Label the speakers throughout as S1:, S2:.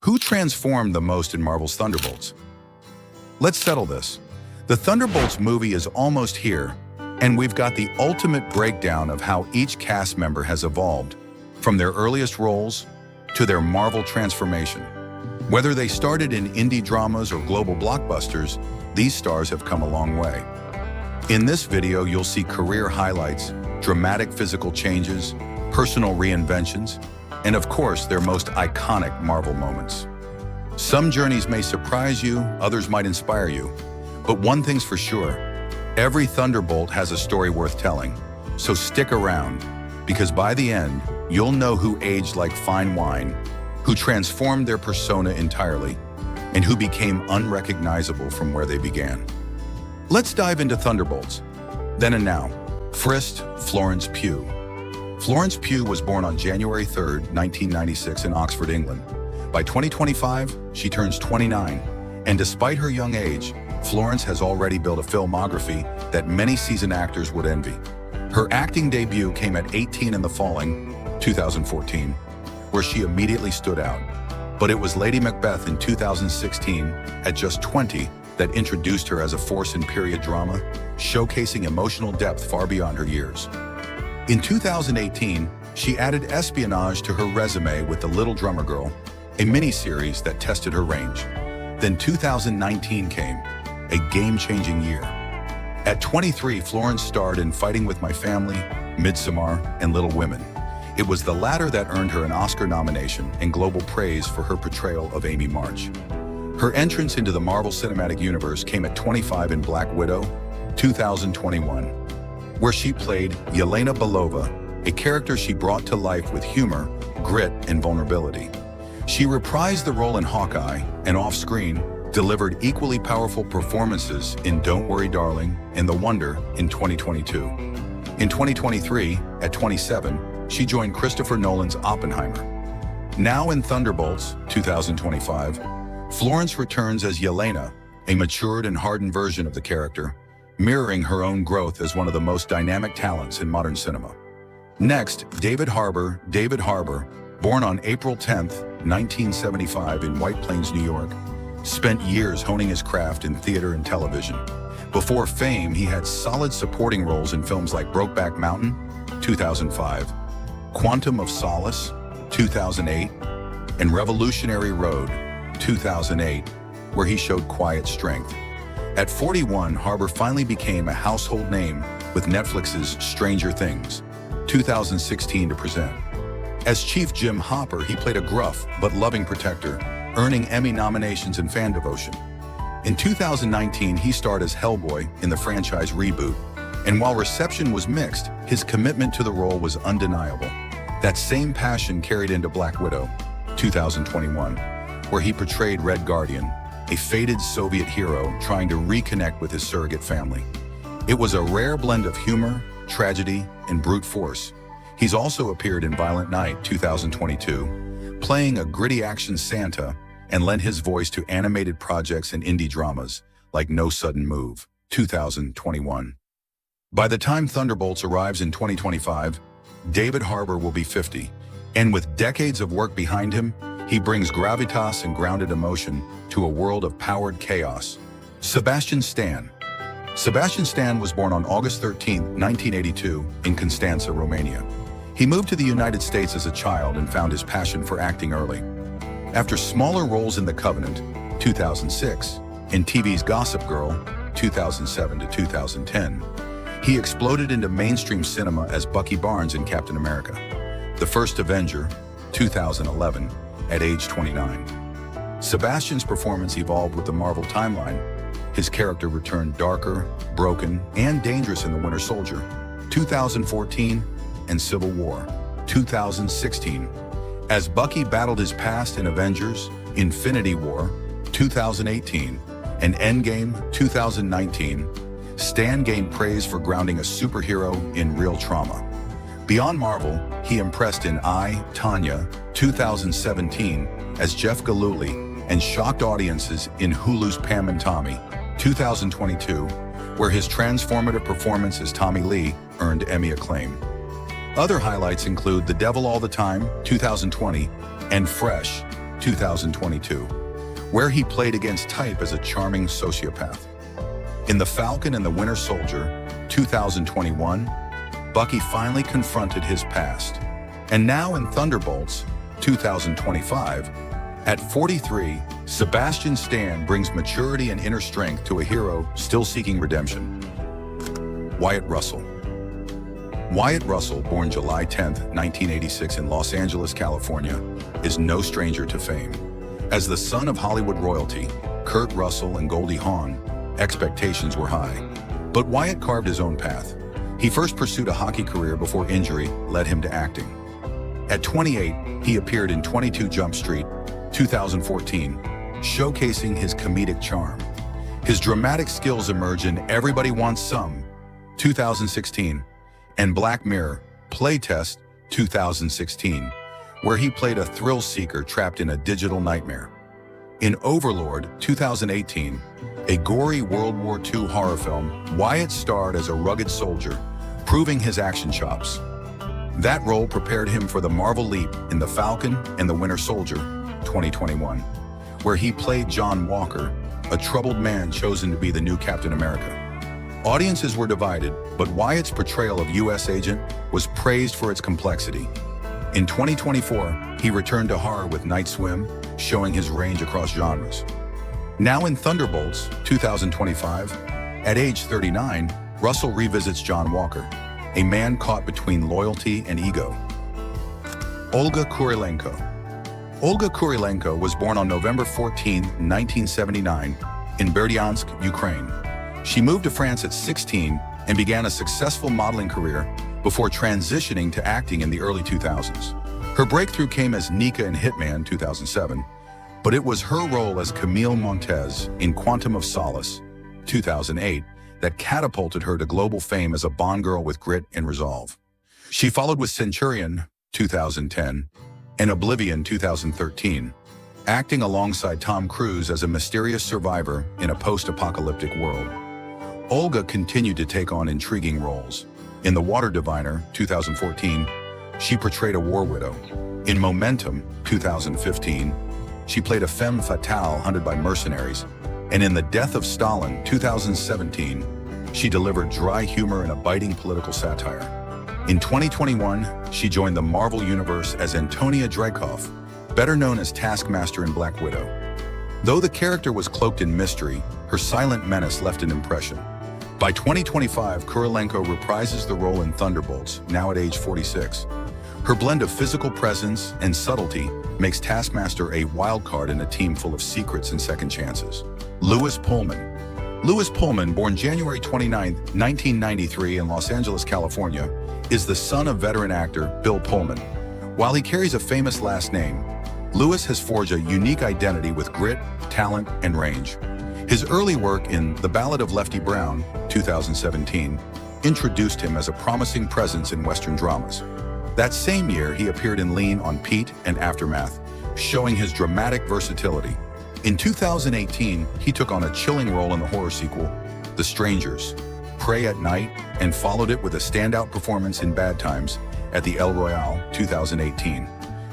S1: Who transformed the most in Marvel's Thunderbolts? Let's settle this. The Thunderbolts movie is almost here, and we've got the ultimate breakdown of how each cast member has evolved, from their earliest roles to their Marvel transformation. Whether they started in indie dramas or global blockbusters, these stars have come a long way. In this video, you'll see career highlights, dramatic physical changes, personal reinventions, and of course, their most iconic Marvel moments. Some journeys may surprise you, others might inspire you. But one thing's for sure, every Thunderbolt has a story worth telling. So stick around, because by the end, you'll know who aged like fine wine, who transformed their persona entirely, and who became unrecognizable from where they began. Let's dive into Thunderbolts. Then and now, first, Florence Pugh. Florence Pugh was born on January 3, 1996 in Oxford, England. By 2025, she turns 29, and despite her young age, Florence has already built a filmography that many seasoned actors would envy. Her acting debut came at 18 in The Falling, 2014, where she immediately stood out. But it was Lady Macbeth in 2016, at just 20, that introduced her as a force in period drama, showcasing emotional depth far beyond her years. In 2018, she added espionage to her resume with The Little Drummer Girl, a miniseries that tested her range. Then 2019 came, a game-changing year. At 23, Florence starred in Fighting with My Family, Midsommar, and Little Women. It was the latter that earned her an Oscar nomination and global praise for her portrayal of Amy March. Her entrance into the Marvel Cinematic Universe came at 25 in Black Widow, 2021, where she played Yelena Belova, a character she brought to life with humor, grit, and vulnerability. She reprised the role in Hawkeye, and off-screen, delivered equally powerful performances in Don't Worry Darling and The Wonder in 2022. In 2023, at 27, she joined Christopher Nolan's Oppenheimer. Now in Thunderbolts, 2025, Florence returns as Yelena, a matured and hardened version of the character, mirroring her own growth as one of the most dynamic talents in modern cinema. Next, David Harbour. David Harbour, born on April 10, 1975 in White Plains, New York, spent years honing his craft in theater and television. Before fame, he had solid supporting roles in films like Brokeback Mountain, 2005, Quantum of Solace, 2008, and Revolutionary Road, 2008, where he showed quiet strength. At 41, Harbour finally became a household name with Netflix's Stranger Things, 2016 to present. As Chief Jim Hopper, he played a gruff but loving protector, earning Emmy nominations and fan devotion. In 2019, he starred as Hellboy in the franchise reboot, and while reception was mixed, his commitment to the role was undeniable. That same passion carried into Black Widow, 2021, where he portrayed Red Guardian, a faded Soviet hero trying to reconnect with his surrogate family. It was a rare blend of humor, tragedy, and brute force. He's also appeared in Violent Night, 2022, playing a gritty action Santa, and lent his voice to animated projects and indie dramas like No Sudden Move, 2021. By the time Thunderbolts arrives in 2025, David Harbour will be 50, and with decades of work behind him, he brings gravitas and grounded emotion to a world of powered chaos. Sebastian Stan. Sebastian Stan was born on August 13, 1982, in Constanța, Romania. He moved to the United States as a child and found his passion for acting early. After smaller roles in The Covenant, 2006, and TV's Gossip Girl, 2007 to 2010, he exploded into mainstream cinema as Bucky Barnes in Captain America, The First Avenger, 2011, at age 29. Sebastian's performance evolved with the Marvel timeline. His character returned darker, broken, and dangerous in The Winter Soldier, 2014, and Civil War, 2016. As Bucky battled his past in Avengers, Infinity War, 2018, and Endgame, 2019, Stan gained praise for grounding a superhero in real trauma. Beyond Marvel, he impressed in I, Tonya, 2017, as Jeff Galooly, and shocked audiences in Hulu's Pam and Tommy, 2022, where his transformative performance as Tommy Lee earned Emmy acclaim. Other highlights include The Devil All the Time, 2020, and Fresh, 2022, where he played against type as a charming sociopath. In The Falcon and the Winter Soldier, 2021, Bucky finally confronted his past. And now in Thunderbolts, 2025, at 43, Sebastian Stan brings maturity and inner strength to a hero still seeking redemption. Wyatt Russell. Wyatt Russell, born July 10, 1986 in Los Angeles, California, is no stranger to fame. As the son of Hollywood royalty, Kurt Russell and Goldie Hawn, expectations were high. But Wyatt carved his own path. He first pursued a hockey career before injury led him to acting. At 28, he appeared in 22 Jump Street, 2014, showcasing his comedic charm. His dramatic skills emerge in Everybody Wants Some, 2016, and Black Mirror, Playtest, 2016, where he played a thrill-seeker trapped in a digital nightmare. In Overlord, 2018, a gory World War II horror film, Wyatt starred as a rugged soldier, proving his action chops. That role prepared him for the Marvel leap in The Falcon and the Winter Soldier, 2021, where he played John Walker, a troubled man chosen to be the new Captain America. Audiences were divided, but Wyatt's portrayal of U.S. Agent was praised for its complexity. In 2024, he returned to horror with Night Swim, showing his range across genres. Now in Thunderbolts, 2025, at age 39, Russell revisits John Walker, a man caught between loyalty and ego. Olga Kurylenko. Olga Kurylenko was born on November 14, 1979, in Berdyansk, Ukraine. She moved to France at 16 and began a successful modeling career before transitioning to acting in the early 2000s. Her breakthrough came as Nika in Hitman, 2007, but it was her role as Camille Montez in Quantum of Solace, 2008, that catapulted her to global fame as a Bond girl with grit and resolve. She followed with Centurion, 2010, and Oblivion, 2013, acting alongside Tom Cruise as a mysterious survivor in a post-apocalyptic world. Olga continued to take on intriguing roles. In The Water Diviner, 2014, she portrayed a war widow. In Momentum, 2015, she played a femme fatale hunted by mercenaries. And in The Death of Stalin, 2017, she delivered dry humor and a biting political satire. In 2021, she joined the Marvel Universe as Antonia Dreykov, better known as Taskmaster in Black Widow. Though the character was cloaked in mystery, her silent menace left an impression. By 2025, Kurylenko reprises the role in Thunderbolts, now at age 46. Her blend of physical presence and subtlety makes Taskmaster a wild card in a team full of secrets and second chances. Louis Pullman. Louis Pullman, born January 29, 1993 in Los Angeles, California, is the son of veteran actor Bill Pullman. While he carries a famous last name, Louis has forged a unique identity with grit, talent, and range. His early work in The Ballad of Lefty Brown, 2017, introduced him as a promising presence in Western dramas. That same year, he appeared in Lean on Pete and Aftermath, showing his dramatic versatility. In 2018, he took on a chilling role in the horror sequel, The Strangers, Prey at Night, and followed it with a standout performance in Bad Times at the El Royale, 2018,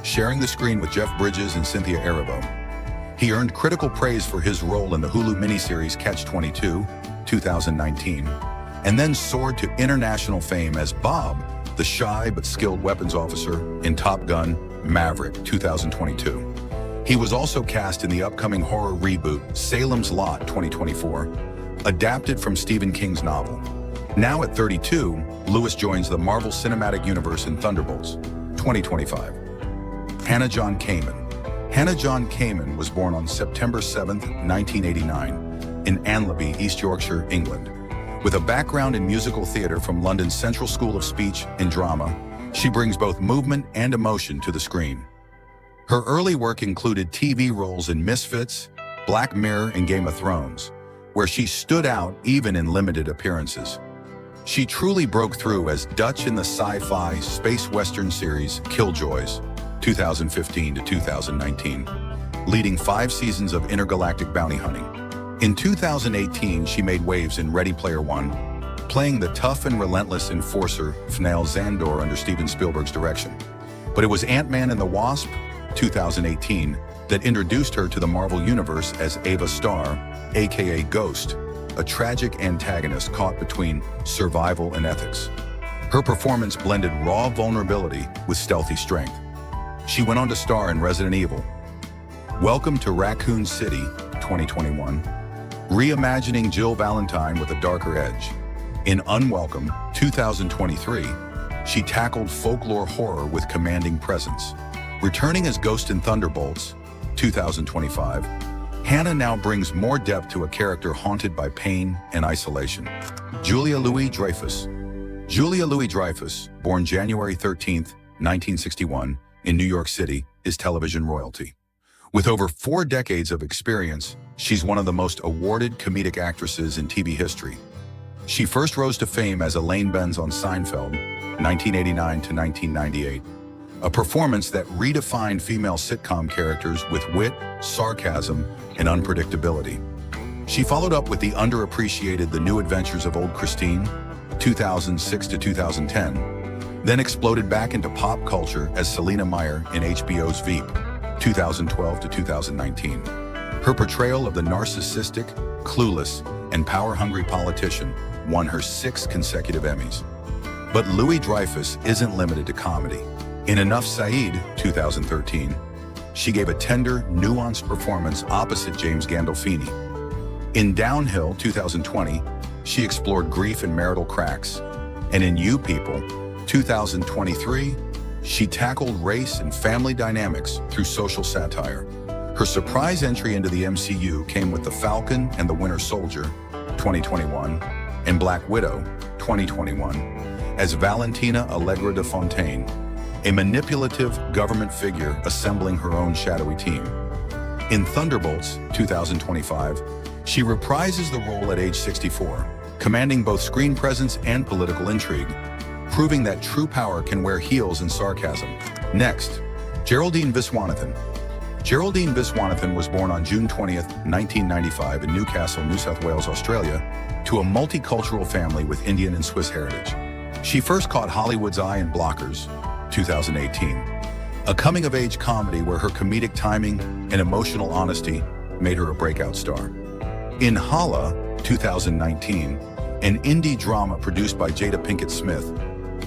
S1: sharing the screen with Jeff Bridges and Cynthia Erivo. He earned critical praise for his role in the Hulu miniseries Catch-22, 2019, and then soared to international fame as Bob, the shy but skilled weapons officer in Top Gun: Maverick, 2022. He was also cast in the upcoming horror reboot Salem's Lot, 2024, adapted from Stephen King's novel. Now at 32, Louis joins the Marvel Cinematic Universe in Thunderbolts, 2025. Hannah John-Kamen. Hannah John-Kamen was born on September 7, 1989, in Anlaby, East Yorkshire, England. With a background in musical theatre from London's Central School of Speech and Drama, she brings both movement and emotion to the screen. Her early work included TV roles in Misfits, Black Mirror, and Game of Thrones, where she stood out even in limited appearances. She truly broke through as Dutch in the sci-fi space western series Killjoys, 2015 to 2019, leading 5 seasons of intergalactic bounty hunting. In 2018, she made waves in Ready Player One, playing the tough and relentless enforcer Fnale Zandor under Steven Spielberg's direction. But it was Ant-Man and the Wasp, 2018, that introduced her to the Marvel Universe as Ava Starr, aka Ghost, a tragic antagonist caught between survival and ethics. Her performance blended raw vulnerability with stealthy strength. She went on to star in Resident Evil, Welcome to Raccoon City, 2021, reimagining Jill Valentine with a darker edge. In Unwelcome, 2023, she tackled folklore horror with commanding presence. Returning as Ghost in Thunderbolts, 2025, Hannah now brings more depth to a character haunted by pain and isolation. Julia Louis-Dreyfus. Julia Louis-Dreyfus, born January 13, 1961, in New York City, is television royalty. With over 4 decades of experience, she's one of the most awarded comedic actresses in TV history. She first rose to fame as Elaine Benz on Seinfeld, 1989 to 1998, a performance that redefined female sitcom characters with wit, sarcasm, and unpredictability. She followed up with the underappreciated The New Adventures of Old Christine, 2006 to 2010, then exploded back into pop culture as Selena Meyer in HBO's Veep, 2012 to 2019. Her portrayal of the narcissistic, clueless, and power-hungry politician won her 6 consecutive Emmys. But Louis-Dreyfus isn't limited to comedy. In Enough Said, 2013, she gave a tender, nuanced performance opposite James Gandolfini. In Downhill, 2020, she explored grief and marital cracks. And in You People, 2023, she tackled race and family dynamics through social satire. Her surprise entry into the MCU came with The Falcon and the Winter Soldier, 2021, and Black Widow, 2021, as Valentina Allegra de Fontaine, a manipulative government figure assembling her own shadowy team. In Thunderbolts, 2025, she reprises the role at age 64, commanding both screen presence and political intrigue, proving that true power can wear heels and sarcasm. Next, Geraldine Viswanathan. Geraldine Viswanathan was born on June 20th, 1995 in Newcastle, New South Wales, Australia, to a multicultural family with Indian and Swiss heritage. She first caught Hollywood's eye in Blockers, 2018, a coming-of-age comedy where her comedic timing and emotional honesty made her a breakout star. In Hala, 2019, an indie drama produced by Jada Pinkett Smith,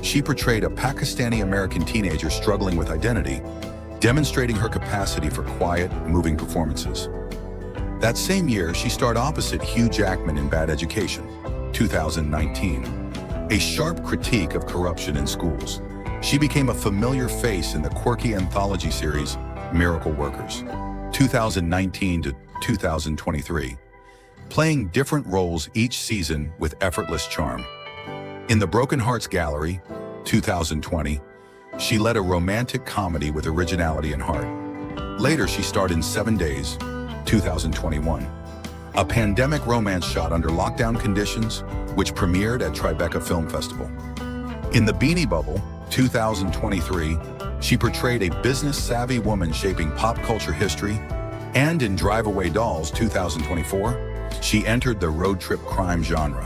S1: she portrayed a Pakistani-American teenager struggling with identity, demonstrating her capacity for quiet, moving performances. That same year, she starred opposite Hugh Jackman in Bad Education, 2019, a sharp critique of corruption in schools. She became a familiar face in the quirky anthology series Miracle Workers, 2019 to 2023, playing different roles each season with effortless charm. In The Broken Hearts Gallery, 2020, she led a romantic comedy with originality and heart. Later, she starred in 7 Days, 2021, a pandemic romance shot under lockdown conditions, which premiered at Tribeca Film Festival. In The Beanie Bubble, 2023, she portrayed a business-savvy woman shaping pop culture history, and in Drive Away Dolls, 2024, she entered the road trip crime genre.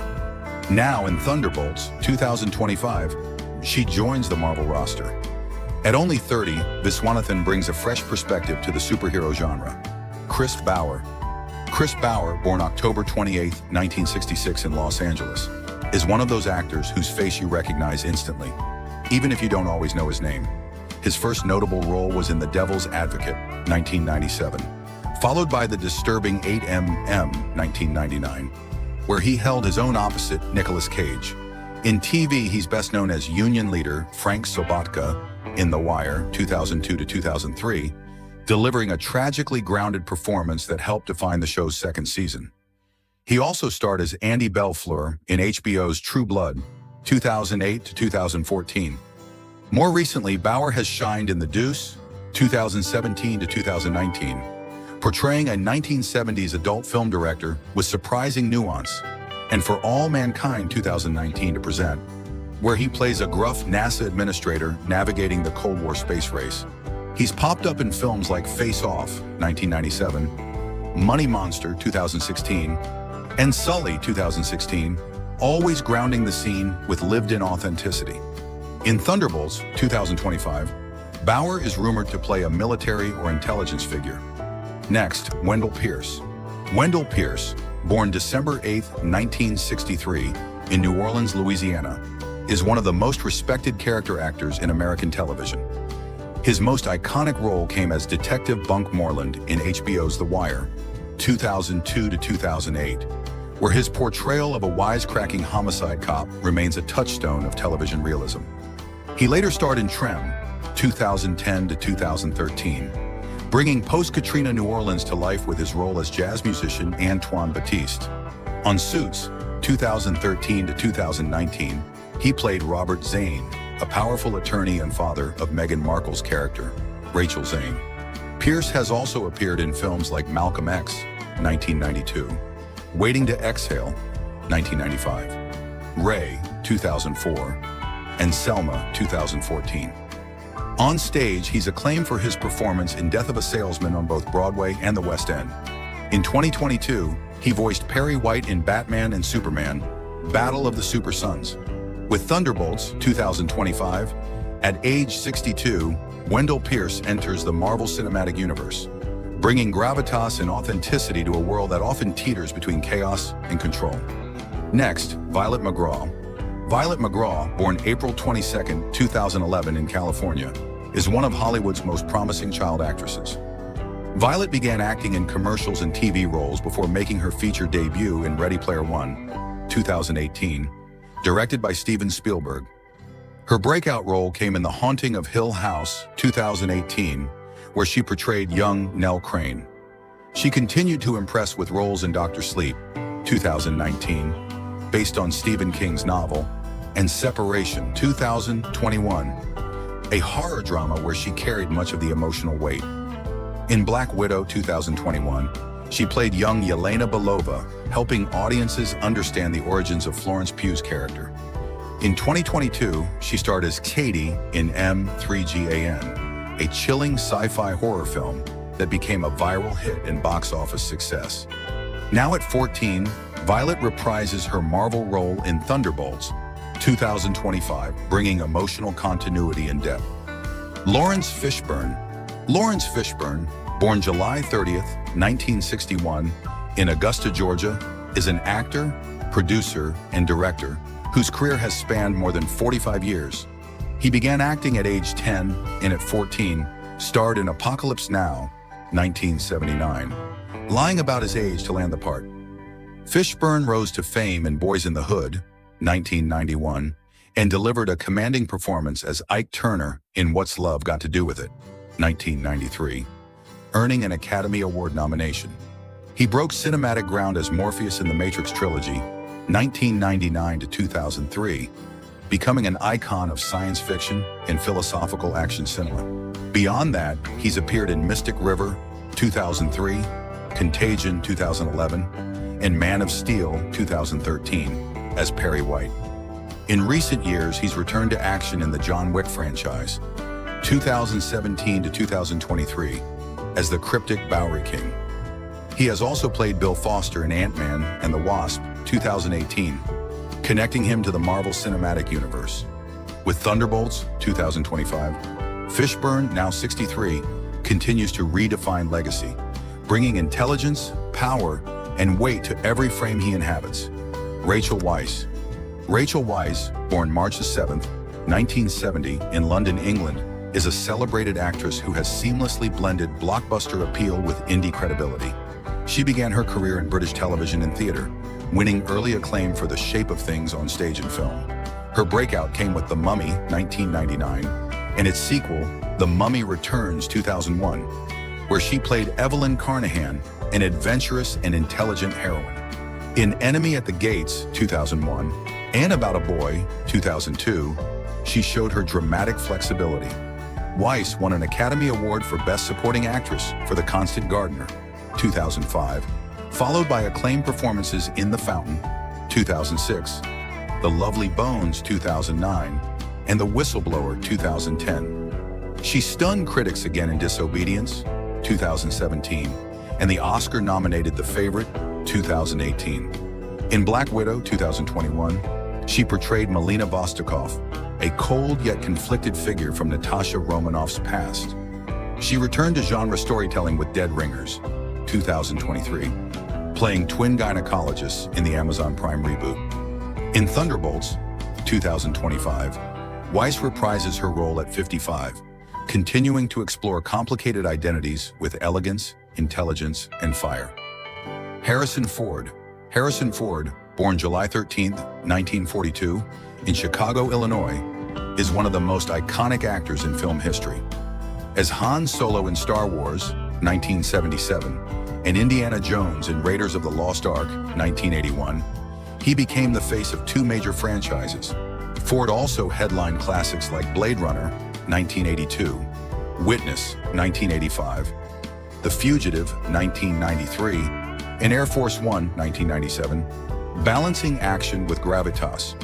S1: Now in Thunderbolts, 2025, she joins the Marvel roster. At only 30, Viswanathan brings a fresh perspective to the superhero genre. Chris Bauer. Chris Bauer, born October 28, 1966 in Los Angeles, is one of those actors whose face you recognize instantly, even if you don't always know his name. His first notable role was in The Devil's Advocate, 1997, followed by the disturbing 8mm, 1999, where he held his own opposite Nicolas Cage. In TV, he's best known as Union leader Frank Sobotka in The Wire, 2002 to 2003, delivering a tragically grounded performance that helped define the show's 2nd season. He also starred as Andy Belfleur in HBO's True Blood, 2008 to 2014. More recently, Bauer has shined in The Deuce, 2017 to 2019, portraying a 1970s adult film director with surprising nuance, and For All Mankind 2019 to present, where he plays a gruff NASA administrator navigating the Cold War space race. He's popped up in films like Face Off, 1997, Money Monster, 2016, and Sully, 2016, always grounding the scene with lived-in authenticity. In Thunderbolts, 2025, Bauer is rumored to play a military or intelligence figure, Next, Wendell Pierce. Wendell Pierce, born December 8, 1963, in New Orleans, Louisiana, is one of the most respected character actors in American television. His most iconic role came as Detective Bunk Moreland in HBO's The Wire, 2002 to 2008, where his portrayal of a wisecracking homicide cop remains a touchstone of television realism. He later starred in Trem, 2010 to 2013, bringing post-Katrina New Orleans to life with his role as jazz musician Antoine Batiste. On Suits, 2013 to 2019, he played Robert Zane, a powerful attorney and father of Meghan Markle's character, Rachel Zane. Pierce has also appeared in films like Malcolm X, 1992, Waiting to Exhale, 1995, Ray, 2004, and Selma, 2014. On stage, he's acclaimed for his performance in Death of a Salesman on both Broadway and the West End. In 2022, he voiced Perry White in Batman and Superman, Battle of the Super Sons. With Thunderbolts, 2025, at age 62, Wendell Pierce enters the Marvel Cinematic Universe, bringing gravitas and authenticity to a world that often teeters between chaos and control. Next, Violet McGraw. Violet McGraw, born April 22, 2011 in California, is one of Hollywood's most promising child actresses. Violet began acting in commercials and TV roles before making her feature debut in Ready Player One, 2018, directed by Steven Spielberg. Her breakout role came in The Haunting of Hill House, 2018, where she portrayed young Nell Crane. She continued to impress with roles in Dr. Sleep, 2019, based on Stephen King's novel, and Separation, 2021, a horror drama where she carried much of the emotional weight. In Black Widow, 2021, she played young Yelena Belova, helping audiences understand the origins of Florence Pugh's character. In 2022, she starred as Katie in M3GAN, a chilling sci-fi horror film that became a viral hit and box office success. Now at 14, Violet reprises her Marvel role in Thunderbolts, 2025, bringing emotional continuity and depth. Laurence Fishburne. Laurence Fishburne, born July 30th, 1961, in Augusta, Georgia, is an actor, producer, and director whose career has spanned more than 45 years. He began acting at age 10 and at 14, starred in Apocalypse Now, 1979, lying about his age to land the part. Fishburne rose to fame in Boys in the Hood, 1991, and delivered a commanding performance as Ike Turner in What's Love Got to Do with It, 1993, earning an Academy Award nomination. He broke cinematic ground as Morpheus in the Matrix trilogy, 1999 to 2003, becoming an icon of science fiction and philosophical action cinema. Beyond that, he's appeared in Mystic River, 2003, Contagion, 2011, and Man of Steel, 2013, as Perry White. In recent years, he's returned to action in the John Wick franchise, 2017 to 2023, as the cryptic Bowery King. He has also played Bill Foster in Ant-Man and the Wasp, 2018, connecting him to the Marvel Cinematic Universe. With Thunderbolts, 2025, Fishburne, now 63, continues to redefine legacy, bringing intelligence, power, and weight to every frame he inhabits. Rachel Weisz. Rachel Weisz, born March 7th, 1970, in London, England, is a celebrated actress who has seamlessly blended blockbuster appeal with indie credibility. She began her career in British television and theater, winning early acclaim for The Shape of Things on stage and film. Her breakout came with The Mummy, 1999, and its sequel, The Mummy Returns, 2001, where she played Evelyn Carnahan, an adventurous and intelligent heroine. In Enemy at the Gates, 2001, and About a Boy, 2002, she showed her dramatic flexibility. Weisz won an Academy Award for Best Supporting Actress for The Constant Gardener, 2005, followed by acclaimed performances in The Fountain, 2006, The Lovely Bones, 2009, and The Whistleblower, 2010. She stunned critics again in Disobedience, 2017, and the Oscar-nominated The Favorite, 2018. In Black Widow, 2021, she portrayed Melina Vostokov, a cold yet conflicted figure from Natasha Romanoff's past. She returned to genre storytelling with Dead Ringers, 2023, playing twin gynecologists in the Amazon Prime reboot. In Thunderbolts, 2025, Weisz reprises her role at 55, continuing to explore complicated identities with elegance, intelligence, and fire. Harrison Ford. Harrison Ford, born July 13, 1942, in Chicago, Illinois, is one of the most iconic actors in film history. As Han Solo in Star Wars, 1977, and Indiana Jones in Raiders of the Lost Ark, 1981, he became the face of two major franchises. Ford also headlined classics like Blade Runner, 1982, Witness, 1985, The Fugitive, 1993, and Air Force One, 1997, balancing action with gravitas.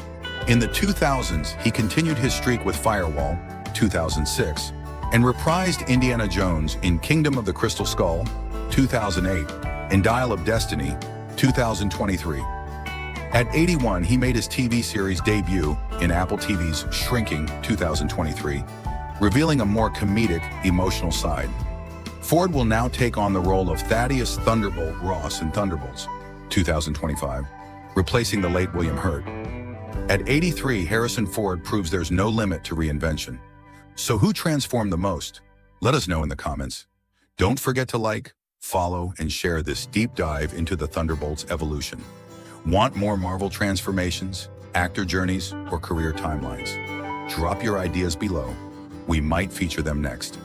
S1: In the 2000s, he continued his streak with Firewall, 2006, and reprised Indiana Jones in Kingdom of the Crystal Skull, 2008, and Dial of Destiny, 2023. At 81, he made his TV series debut in Apple TV's Shrinking, 2023, revealing a more comedic, emotional side. Ford will now take on the role of Thaddeus Thunderbolt Ross in Thunderbolts, 2025, replacing the late William Hurt. At 83, Harrison Ford proves there's no limit to reinvention. So who transformed the most? Let us know in the comments. Don't forget to like, follow, and share this deep dive into the Thunderbolts evolution. Want more Marvel transformations, actor journeys, or career timelines? Drop your ideas below. We might feature them next.